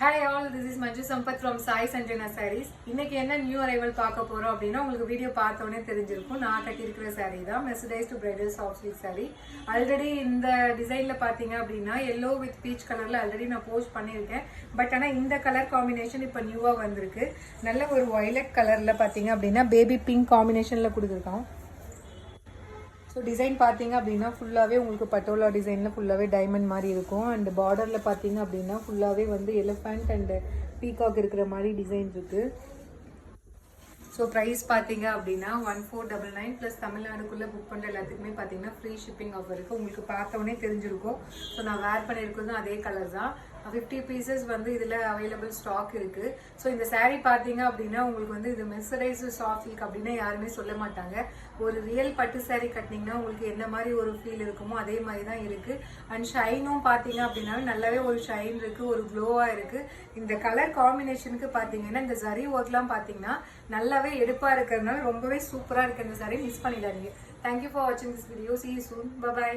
Hi all, this is Manju Sampath from Sai Sanjana Sarees. இன்னைக்கு என்ன new arrival பார்க்க போறோம் அப்படின்னா உங்களுக்கு வீடியோ பார்த்தோன்னே தெரிஞ்சிருக்கும். நான் கட்டியிருக்கிற saree தான் Mercedes to Bridal Soft Silk saree. Already இந்த டிசைன்ல பாத்தீங்க அப்படின்னா yellow with peach கலர்ல ஆல்ரெடி நான் போஸ்ட் பண்ணியிருக்கேன். பட் ஆனா இந்த கலர் காம்பினேஷன் இப்போ நியூவா வந்திருக்கு. நல்ல ஒரு violet கலர்ல பாத்தீங்க அப்படின்னா பேபி பிங்க் காம்பினேஷன்ல கொடுத்துருக்கோம். ஸோ டிசைன் பார்த்தீங்க அப்படின்னா ஃபுல்லாகவே உங்களுக்கு பட்டோலா டிசைனில் ஃபுல்லாகவே டைமண்ட் மாதிரி இருக்கும். அண்ட் பார்டரில் பார்த்தீங்க அப்படின்னா ஃபுல்லாகவே வந்து எலிஃபண்ட் அண்ட் பீகாக் இருக்கிற மாதிரி டிசைன் இருக்குது. ஸோ ப்ரைஸ் பார்த்தீங்க அப்படின்னா 1499 ப்ளஸ் தமிழ்நாடுக்குள்ளே புக் பண்ணுற எல்லாத்துக்குமே பார்த்தீங்கன்னா ஃப்ரீ ஷிப்பிங் ஆஃபர் இருக்குது. உங்களுக்கு பார்த்தோன்னே தெரிஞ்சிருக்கும். ஸோ நான் வேர் பண்ணியிருக்கிறதும் அதே கலர் தான். 50 பீசஸ் வந்து இதில் அவைலபிள் ஸ்டாக் இருக்குது. ஸோ இந்த saree பார்த்தீங்க அப்படின்னா உங்களுக்கு வந்து இது மெர்சரைஸ் சாஃப்ட் சில்க் அப்படின்னு யாருமே சொல்ல மாட்டாங்க. ஒரு ரியல் பட்டு saree கட்டினீங்கன்னா உங்களுக்கு என்ன மாதிரி ஒரு ஃபீல் இருக்குமோ அதே மாதிரி தான் இருக்குது. அண்ட் ஷைனும் பார்த்தீங்க அப்படின்னா நல்லாவே ஒரு ஷைன் இருக்குது, ஒரு க்ளோவாக இருக்குது. இந்த கலர் காம்பினேஷனுக்கு பார்த்தீங்கன்னா இந்த சரி ஒர்க்லாம் பார்த்தீங்கன்னா நல்லாவே எடுப்பாக இருக்கிறதுனால ரொம்பவே சூப்பராக இருக்குது இந்த saree. மிஸ் பண்ணிடாதீங்க. தேங்க்யூ ஃபார் வாட்சிங் this video. See you soon. Bye bye.